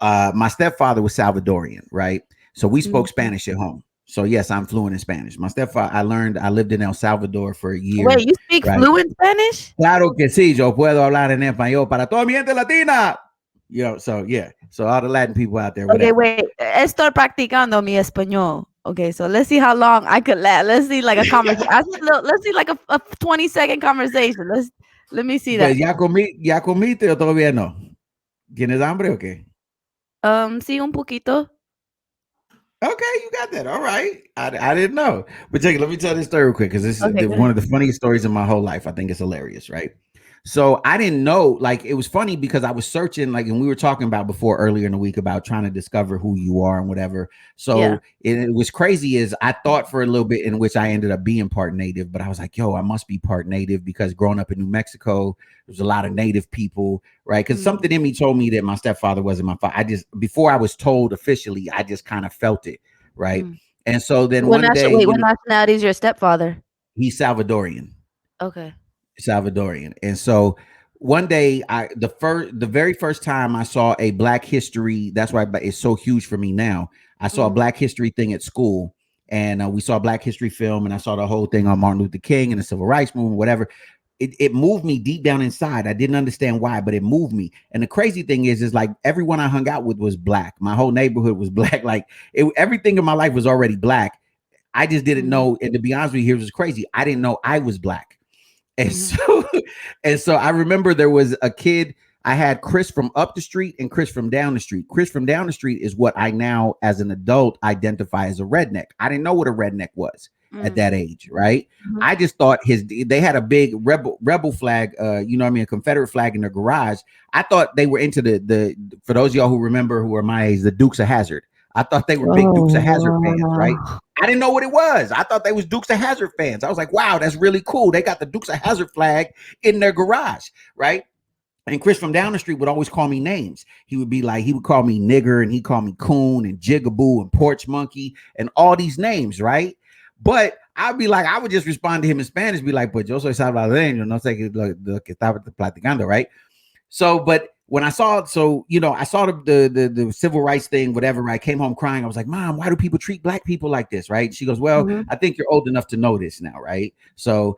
S3: my stepfather was Salvadorian, right? So we spoke Spanish at home. So yes, I'm fluent in Spanish. My stepfather, I lived in El Salvador for a year.
S4: Wait, you speak fluent Spanish?
S3: Claro que sí, yo puedo hablar en español para toda mi gente latina. You know, so yeah. So all the Latin people out there.
S4: Okay,
S3: whatever.
S4: wait. Estoy practicando mi español. Okay, so let's see how long I could let. Let's see like a conversation. Let's see like a 20-second conversation. Let me see that.
S3: Pues ya comiste o todavía no? ¿Tienes hambre o qué?
S4: Sí, un poquito.
S3: Okay, you got that. All right. I didn't know. But let me tell this story real quick because this is one of the funniest stories in my whole life. I think it's hilarious, right? So I didn't know, like, it was funny because I was searching, like, and we were talking about before earlier in the week about trying to discover who you are and whatever. So it was crazy is I thought for a little bit in which I ended up being part native, but I was like, yo, I must be part native because growing up in New Mexico, there's a lot of native people, right? Because something in me told me that my stepfather wasn't my father. Before I was told officially, I just kind of felt it, right? And so then one day,
S4: what nationality is your stepfather?
S3: He's Salvadorian.
S4: Okay.
S3: Salvadorian. And so one day the very first time I saw a Black History, that's why it's so huge for me now. I saw a Black History thing at school, and we saw a Black History film, and I saw the whole thing on Martin Luther King and the Civil Rights Movement, whatever. It moved me deep down inside. I didn't understand why, but it moved me. And the crazy thing is like everyone I hung out with was Black. My whole neighborhood was Black. Like everything in my life was already Black. I just didn't know. And to be honest with you, here's what's crazy. I didn't know I was Black. And so I remember there was a kid. I had Chris from up the street and Chris from down the street. Chris from down the street is what I now, as an adult, identify as a redneck. I didn't know what a redneck was at that age, right? I just thought they had a big rebel flag, you know what I mean, a Confederate flag in their garage. I thought they were into the for those of y'all who remember who are my age, the Dukes of Hazzard. I thought they were big Dukes of Hazzard fans, right? I didn't know what it was. I thought they was Dukes of Hazzard fans. I was like, wow, that's really cool. They got the Dukes of Hazzard flag in their garage, right? And Chris from down the street would always call me names. He would call me nigger, and he'd call me coon and jigaboo and porch monkey and all these names, right? But I would just respond to him in Spanish, be like, pues yo soy salvadoreño, no sé lo que estaba platicando, right? So, but when I saw the civil rights thing, whatever, I came home crying. I was like, Mom, why do people treat Black people like this? Right. She goes, well, I think you're old enough to know this now. Right. So,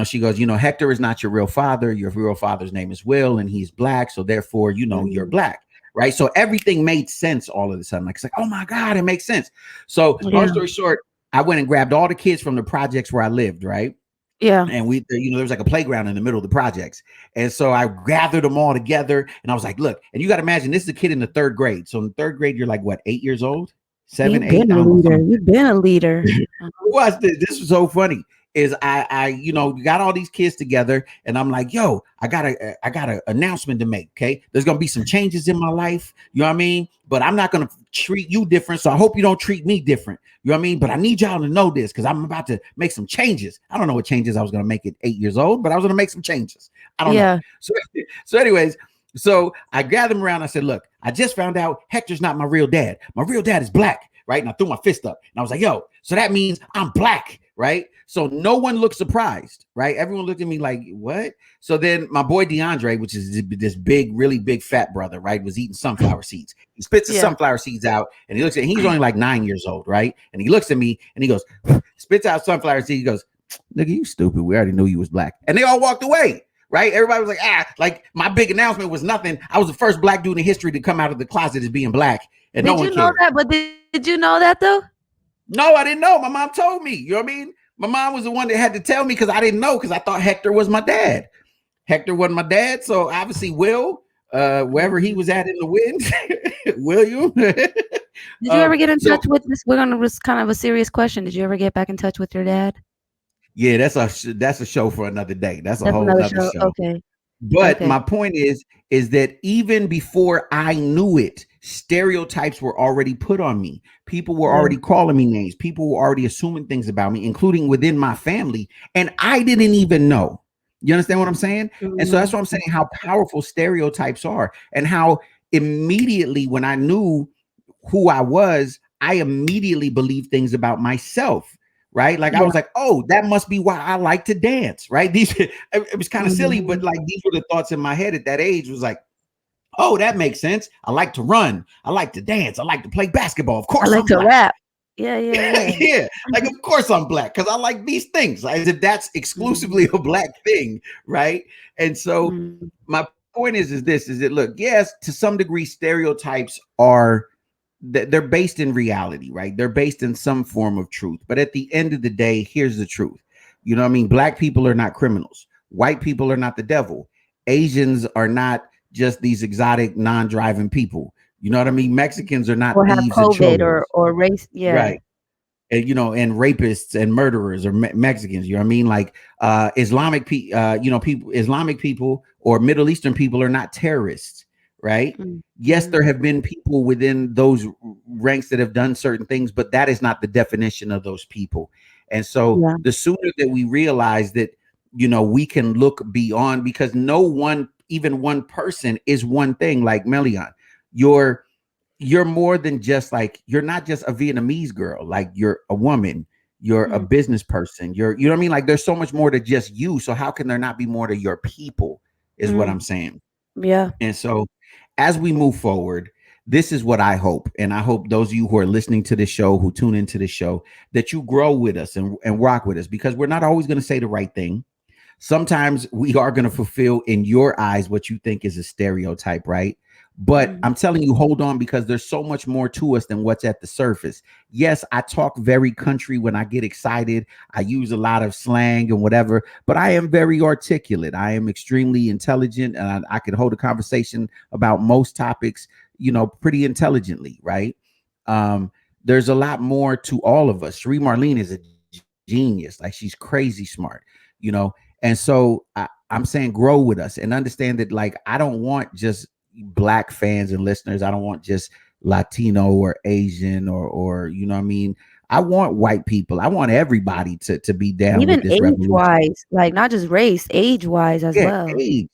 S3: she goes, Hector is not your real father. Your real father's name is Will, and he's Black. So therefore, you're Black. Right. So everything made sense all of a sudden. Like, it's like, oh my God, it makes sense. So long story short, I went and grabbed all the kids from the projects where I lived. Right. Yeah. And there was like a playground in the middle of the projects. And so I gathered them all together, and I was like, look, and you got to imagine this is a kid in the third grade. So in third grade, you're like, what, 8 years old? 7, 8?
S4: You've been a leader.
S3: Watch this. This was so funny. Is I got all these kids together, and I'm like, yo, I got an announcement to make. Okay. There's going to be some changes in my life. You know what I mean? But I'm not going to treat you different. So I hope you don't treat me different. You know what I mean? But I need y'all to know this because I'm about to make some changes. I don't know what changes I was going to make at 8 years old, but I was going to make some changes. I don't know. So anyways, so I gathered them around. I said, look, I just found out Hector's not my real dad. My real dad is Black. Right. And I threw my fist up and I was like, yo, so that means I'm Black. right? So no one looked surprised, right? Everyone looked at me like, what? So then my boy DeAndre, which is this big, really big fat brother, right, was eating sunflower seeds. He spits the sunflower seeds out and he looks at, he's only like 9 years old, right? And he looks at me and he goes, spits out sunflower seeds. He goes, nigga, you stupid. We already knew you was black. And they all walked away, right? Everybody was like, like my big announcement was nothing. I was the first black dude in history to come out of the closet as being black. And no one cared.
S4: Did you know that? But did you know that though?
S3: No, I didn't know. My mom told me. You know what I mean? My mom was the one that had to tell me because I didn't know, because I thought Hector was my dad. Hector wasn't my dad. So obviously Will, wherever he was at in the wind, William.
S4: Did you ever get in touch with this? We're going to risk kind of a serious question. Did you ever get back in touch with your dad?
S3: Yeah, that's a show for another day. That's a whole other show.
S4: Okay.
S3: But my point is that even before I knew it, stereotypes were already put on me. People were already calling me names. People were already assuming things about me, including within my family. And I didn't even know. You understand what I'm saying? And so that's what I'm saying, how powerful stereotypes are, and how immediately when I knew who I was, I immediately believed things about myself. Right. Like I was like, oh, that must be why I like to dance. Right. It was kind of silly, but like these were the thoughts in my head at that age. Was like, oh, that makes sense. I like to run. I like to dance. I like to play basketball. Of course,
S4: I like to rap. Yeah.
S3: Yeah. Like, of course I'm black because I like these things. As if that's exclusively a black thing. Right. And so my point is that, look, yes, to some degree, stereotypes are, they're based in reality, right? They're based in some form of truth. But at the end of the day, here's the truth. You know what I mean? Black people are not criminals. White people are not the devil. Asians are not just these exotic, non-driving people. You know what I mean? Mexicans are not
S4: or have COVID or race. Yeah.
S3: Right. And, you know, and rapists and murderers are Mexicans. You know what I mean? Like Islamic people or Middle Eastern people are not terrorists. Right. Yes, there have been people within those ranks that have done certain things, but that is not the definition of those people. And so the sooner that we realize that, you know, we can look beyond, because no one, even one person is one thing. Like Melian, you're more than just like, you're not just a Vietnamese girl. Like you're a woman, you're a business person. You know what I mean? Like there's so much more to just you. So how can there not be more to your people is what I'm saying. Yeah. And so as we move forward, this is what I hope. And I hope those of you who are listening to this show, who tune into the show, that you grow with us and rock with us, because we're not always going to say the right thing. Sometimes we are going to fulfill in your eyes what you think is a stereotype, right? But I'm telling you, hold on, because there's so much more to us than what's at the surface. Yes, I talk very country when I get excited. I use a lot of slang and whatever, but I am very articulate. I am extremely intelligent, and I can hold a conversation about most topics, you know, pretty intelligently, right? There's a lot more to all of us. Cherie Marlene is a genius. Like, she's crazy smart, you know? And so I'm saying grow with us and understand that, like, I don't want just Black fans and listeners. I don't want just Latino or Asian or you know what I mean? I want white people. I want everybody to be down
S4: even
S3: with this
S4: age-wise, like not just race, age-wise as well.
S3: Age.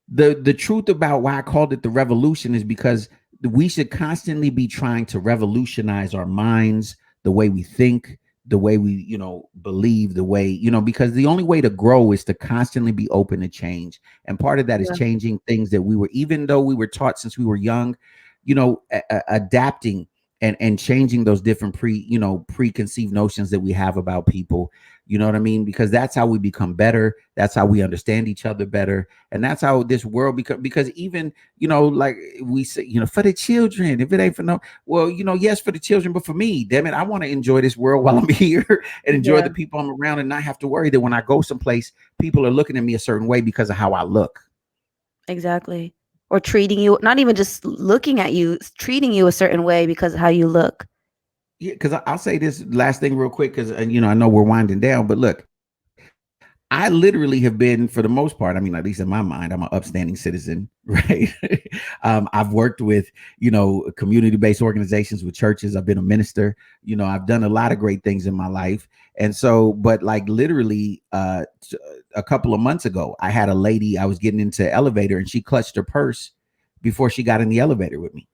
S3: The truth about why I called it the revolution is because we should constantly be trying to revolutionize our minds, the way we think, the way we, you know, believe, the way, you know, because the only way to grow is to constantly be open to change. And part of that is changing things that we were, even though we were taught since we were young, you know, adapting and changing those different preconceived notions that we have about people. You know what I mean? Because that's how we become better. That's how we understand each other better. And that's how this world becomes, because even, you know, like we say, you know, for the children, if it ain't for no, well, you know, yes, for the children, but for me, damn it, I want to enjoy this world while I'm here and enjoy the people I'm around and not have to worry that when I go someplace, people are looking at me a certain way because of how I look.
S4: Exactly. Or treating you, not even just looking at you, treating you a certain way because of how you look.
S3: Yeah, because I'll say this last thing real quick, because you know, I know we're winding down, but look, I literally have been, for the most part, I mean, at least in my mind, I'm an upstanding citizen, right? I've worked with, you know, community-based organizations, with churches. I've been a minister. You know, I've done a lot of great things in my life. And so, but like literally a couple of months ago, I had a lady, I was getting into the elevator and she clutched her purse before she got in the elevator with me.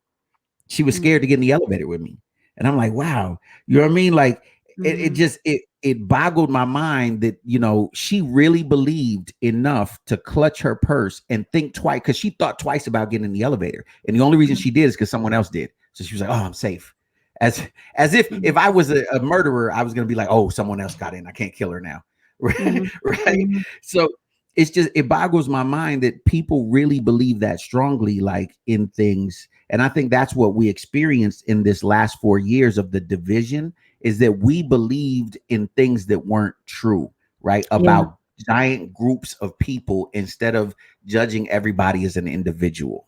S3: She was scared to get in the elevator with me. And I'm like, wow, you know what I mean? Like, it boggled my mind that, you know, she really believed enough to clutch her purse and think twice, because she thought twice about getting in the elevator. And the only reason she did is because someone else did. So she was like, oh, I'm safe. As if I was a murderer, I was going to be like, oh, someone else got in. I can't kill her now. Right. So it's just, it boggles my mind that people really believe that strongly, like in things. And I think that's what we experienced in this last 4 years of the division, is that we believed in things that weren't true, right? About giant groups of people instead of judging everybody as an individual.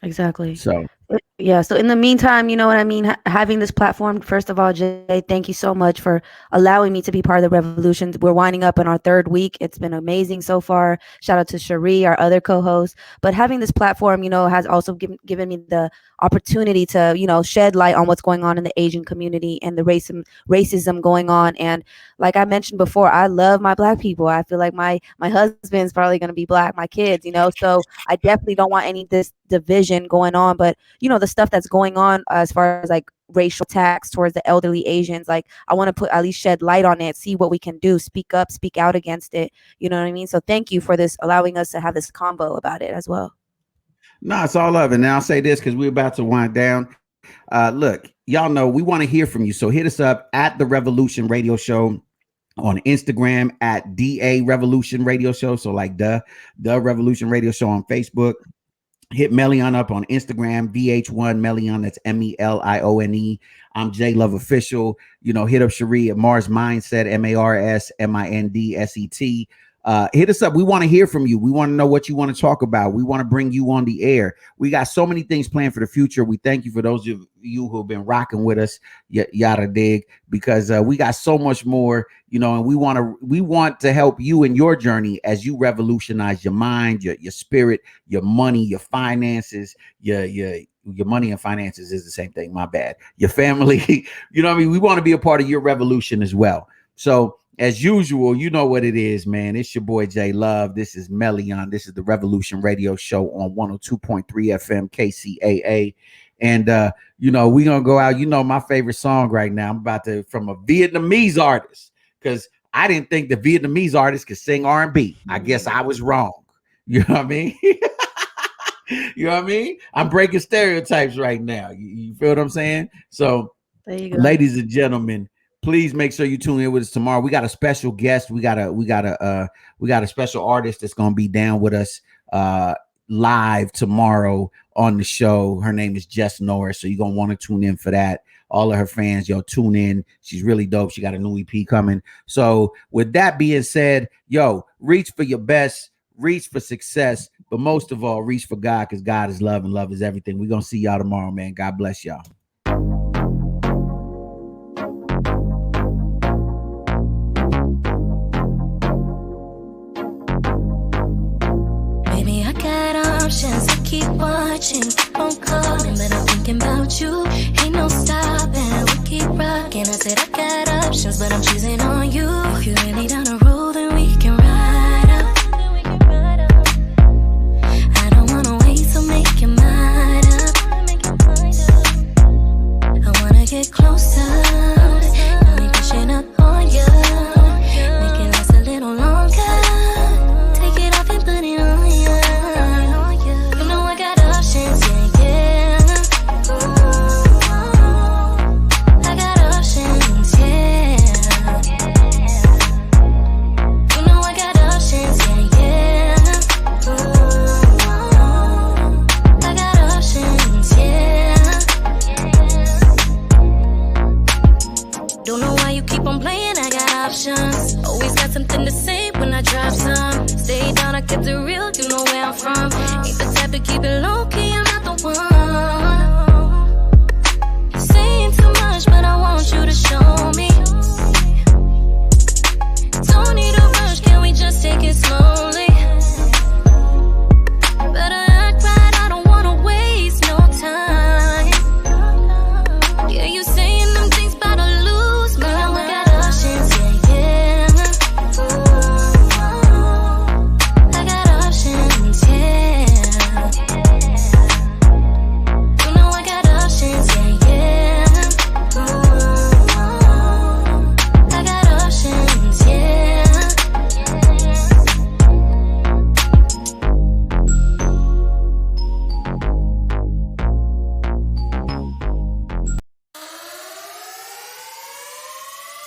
S4: Exactly.
S3: So
S4: yeah. So in the meantime, you know what I mean? Having this platform, first of all, Jay, thank you so much for allowing me to be part of the revolution. We're winding up in our 3rd week. It's been amazing so far. Shout out to Cherie, our other co-host. But having this platform, you know, has also given me the opportunity to, you know, shed light on what's going on in the Asian community and the racism going on. And like I mentioned before, I love my Black people. I feel like my husband's probably going to be Black, my kids, you know, so I definitely don't want any of this division going on. But, you know, the stuff that's going on as far as like racial attacks towards the elderly Asians, like I want to at least shed light on it, see what we can do, speak up, speak out against it. You know what I mean? So thank you for this, allowing us to have this combo about it as well.
S3: No, it's all love. And now I'll say this, because we're about to wind down. Look, y'all know we want to hear from you. So hit us up at The Revolution Radio Show on Instagram, at DA Revolution Radio Show. So like the Revolution Radio Show on Facebook. Hit Melion up on Instagram, VH1 Melion. That's MELIONE. I'm J Love Official. You know, hit up Cherie at Mars Mindset, MARSMINDSET. Hit us up. We want to hear from you. We want to know what you want to talk about. We want to bring you on the air. We got so many things planned for the future. We thank you for those of you who have been rocking with us, yada dig, because we got so much more, you know, and we want to help you in your journey as you revolutionize your mind, your spirit, your money, your finances, your money and finances is the same thing. My bad. Your family, you know what I mean? We want to be a part of your revolution as well. So as usual, you know what it is, man. It's your boy J Love. This is Melion. This is the Revolution Radio Show on 102.3 FM KCAA. And you know, we're gonna go out. You know, my favorite song right now. I'm about to, from a Vietnamese artist, because I didn't think the Vietnamese artist could sing R&B. I guess I was wrong. You know what I mean? You know what I mean? I'm breaking stereotypes right now. You feel what I'm saying? So,
S4: there you go.
S3: Ladies and gentlemen, please make sure you tune in with us tomorrow. We got a special guest. We got a special artist that's gonna be down with us live tomorrow on the show. Her name is Jess Norris. So you're gonna want to tune in for that. All of her fans, yo, tune in. She's really dope. She got a new EP coming. So with that being said, yo, reach for your best, reach for success, but most of all, reach for God, because God is love and love is everything. We're gonna see y'all tomorrow, man. God bless y'all.
S5: I keep watching, keep on calling, but I'm thinking about you. Ain't no stopping, we keep rocking. I said I got options, but I'm choosing on you. If you're really down the road, then we can ride out. I don't wanna wait, so make your mind up. I wanna get closer, now we pushing up on you. Make it last a little longer. Take it off and put it on you.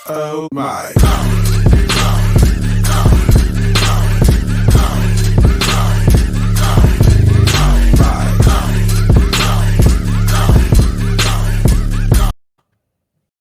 S1: Oh my.